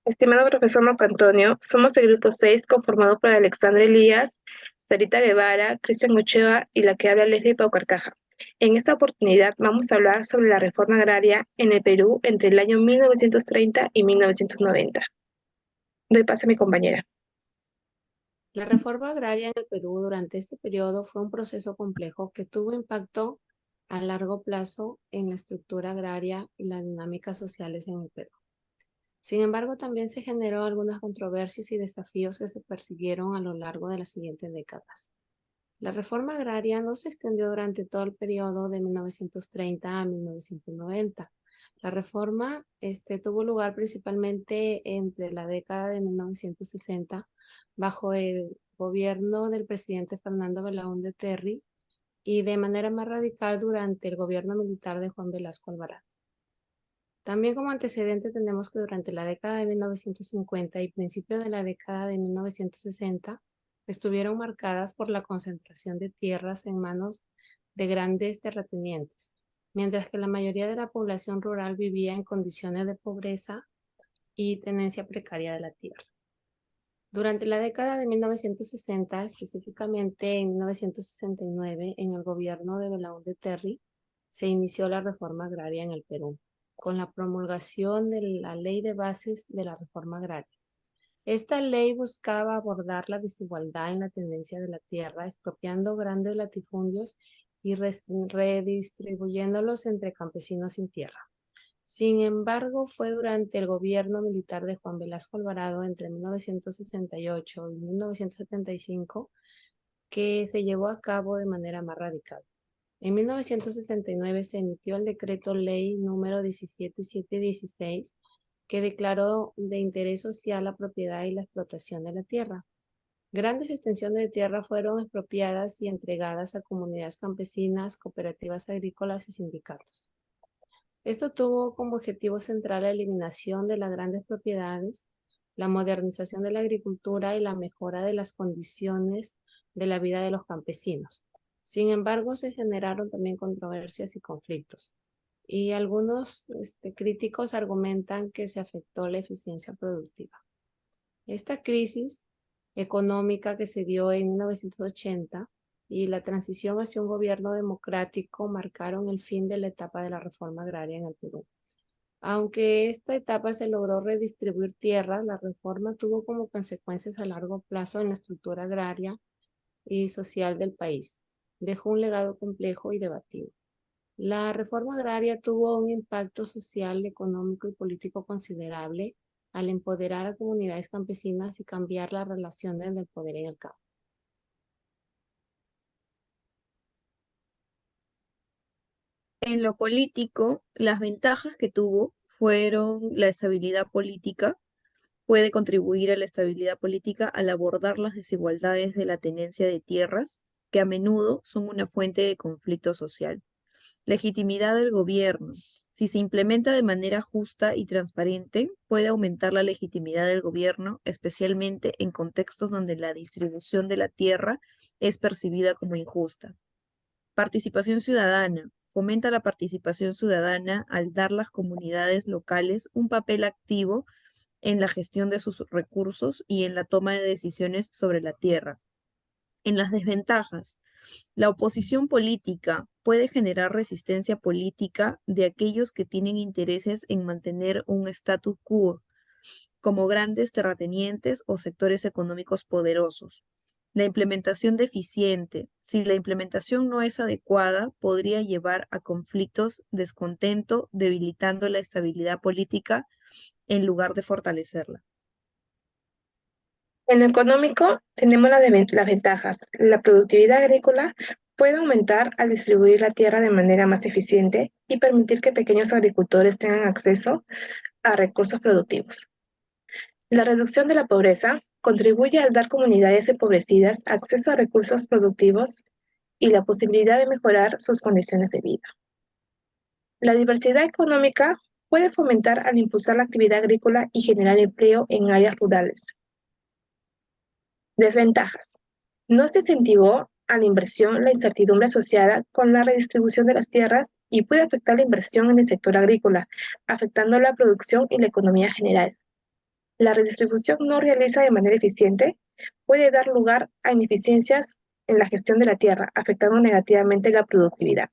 Estimado profesor Marco Antonio, somos el grupo 6 conformado por Alexandra Elías, Sarita Guevara, Cristian Ochoa y la que habla Leslie Paucarcaja. En esta oportunidad vamos a hablar sobre la reforma agraria en el Perú entre el año 1930 y 1990. Doy paso a mi compañera. La reforma agraria en el Perú durante este periodo fue un proceso complejo que tuvo impacto a largo plazo en la estructura agraria y las dinámicas sociales en el Perú. Sin embargo, también se generó algunas controversias y desafíos que se persiguieron a lo largo de las siguientes décadas. La reforma agraria no se extendió durante todo el periodo de 1930 a 1990. La reforma tuvo lugar principalmente entre la década de 1960 bajo el gobierno del presidente Fernando Belaúnde Terry y de manera más radical durante el gobierno militar de Juan Velasco Alvarado. También como antecedente tenemos que durante la década de 1950 y principio de la década de 1960 estuvieron marcadas por la concentración de tierras en manos de grandes terratenientes, mientras que la mayoría de la población rural vivía en condiciones de pobreza y tenencia precaria de la tierra. Durante la década de 1960, específicamente en 1969, en el gobierno de Belaúnde Terry, se inició la reforma agraria en el Perú, con la promulgación de la Ley de Bases de la Reforma Agraria. Esta ley buscaba abordar la desigualdad en la tenencia de la tierra, expropiando grandes latifundios y redistribuyéndolos entre campesinos sin tierra. Sin embargo, fue durante el gobierno militar de Juan Velasco Alvarado entre 1968 y 1975 que se llevó a cabo de manera más radical. En 1969 se emitió el decreto ley número 17716 que declaró de interés social la propiedad y la explotación de la tierra. Grandes extensiones de tierra fueron expropiadas y entregadas a comunidades campesinas, cooperativas agrícolas y sindicatos. Esto tuvo como objetivo central la eliminación de las grandes propiedades, la modernización de la agricultura y la mejora de las condiciones de la vida de los campesinos. Sin embargo, se generaron también controversias y conflictos. Y algunos críticos argumentan que se afectó la eficiencia productiva. Esta crisis económica que se dio en 1980 y la transición hacia un gobierno democrático marcaron el fin de la etapa de la reforma agraria en el Perú. Aunque esta etapa se logró redistribuir tierras, la reforma tuvo como consecuencias a largo plazo en la estructura agraria y social del país. Dejó un legado complejo y debatido. La reforma agraria tuvo un impacto social, económico y político considerable al empoderar a comunidades campesinas y cambiar las relaciones del poder en el campo. En lo político, las ventajas que tuvo fueron la estabilidad política, puede contribuir a la estabilidad política al abordar las desigualdades de la tenencia de tierras, que a menudo son una fuente de conflicto social. Legitimidad del gobierno. Si se implementa de manera justa y transparente, puede aumentar la legitimidad del gobierno, especialmente en contextos donde la distribución de la tierra es percibida como injusta. Participación ciudadana. Fomenta la participación ciudadana al dar a las comunidades locales un papel activo en la gestión de sus recursos y en la toma de decisiones sobre la tierra. En las desventajas, la oposición política puede generar resistencia política de aquellos que tienen intereses en mantener un status quo, como grandes terratenientes o sectores económicos poderosos. La implementación deficiente. Si la implementación no es adecuada, podría llevar a conflictos, descontento, debilitando la estabilidad política en lugar de fortalecerla. En lo económico, tenemos las ventajas. La productividad agrícola puede aumentar al distribuir la tierra de manera más eficiente y permitir que pequeños agricultores tengan acceso a recursos productivos. La reducción de la pobreza contribuye al dar comunidades empobrecidas acceso a recursos productivos y la posibilidad de mejorar sus condiciones de vida. La diversidad económica puede fomentar al impulsar la actividad agrícola y generar empleo en áreas rurales. Desventajas. No se incentivó a la inversión la incertidumbre asociada con la redistribución de las tierras y puede afectar la inversión en el sector agrícola, afectando la producción y la economía general. La redistribución no realizada de manera eficiente puede dar lugar a ineficiencias en la gestión de la tierra, afectando negativamente la productividad.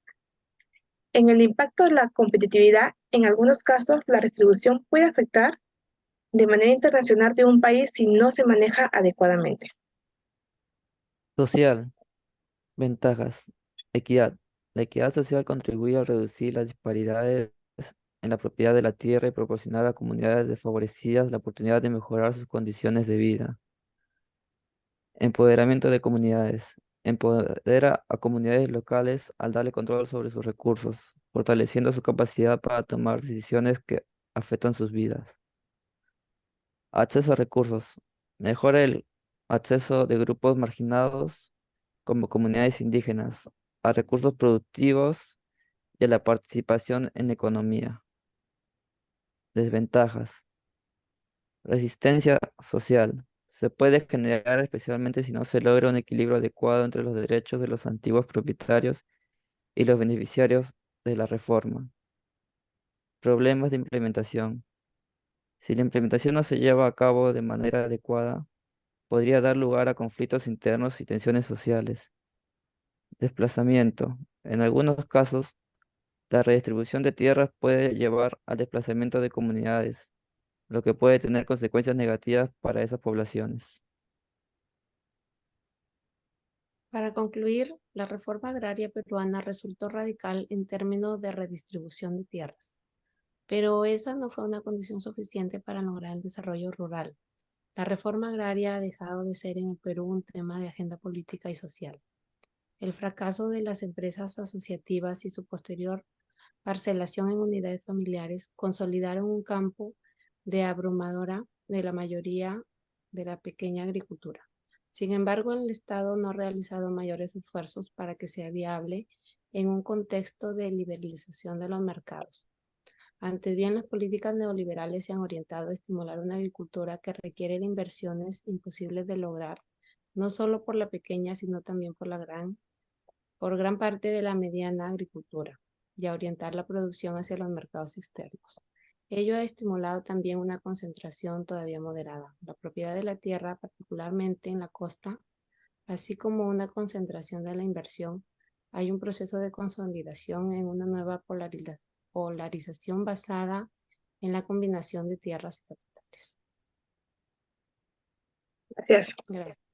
En el impacto de la competitividad, en algunos casos, la redistribución puede afectar de manera internacional de un país si no se maneja adecuadamente. Social, ventajas, equidad. La equidad social contribuye a reducir las disparidades en la propiedad de la tierra y proporcionar a comunidades desfavorecidas la oportunidad de mejorar sus condiciones de vida. Empoderamiento de comunidades. Empodera a comunidades locales al darle control sobre sus recursos, fortaleciendo su capacidad para tomar decisiones que afectan sus vidas. Acceso a recursos. Mejora el acceso de grupos marginados como comunidades indígenas a recursos productivos y a la participación en la economía. Desventajas. Resistencia social. Se puede generar especialmente si no se logra un equilibrio adecuado entre los derechos de los antiguos propietarios y los beneficiarios de la reforma. Problemas de implementación. Si la implementación no se lleva a cabo de manera adecuada, podría dar lugar a conflictos internos y tensiones sociales. Desplazamiento. En algunos casos, la redistribución de tierras puede llevar al desplazamiento de comunidades, lo que puede tener consecuencias negativas para esas poblaciones. Para concluir, la reforma agraria peruana resultó radical en términos de redistribución de tierras, pero esa no fue una condición suficiente para lograr el desarrollo rural. La reforma agraria ha dejado de ser en el Perú un tema de agenda política y social. El fracaso de las empresas asociativas y su posterior parcelación en unidades familiares consolidaron un campo de abrumadora de la mayoría de la pequeña agricultura. Sin embargo, el Estado no ha realizado mayores esfuerzos para que sea viable en un contexto de liberalización de los mercados. Antes bien, las políticas neoliberales se han orientado a estimular una agricultura que requiere de inversiones imposibles de lograr, no solo por la pequeña, sino también por gran parte de la mediana agricultura, y a orientar la producción hacia los mercados externos. Ello ha estimulado también una concentración todavía moderada. La propiedad de la tierra, particularmente en la costa, así como una concentración de la inversión, hay un proceso de consolidación en una nueva polarización basada en la combinación de tierras y capitales. Gracias. Gracias.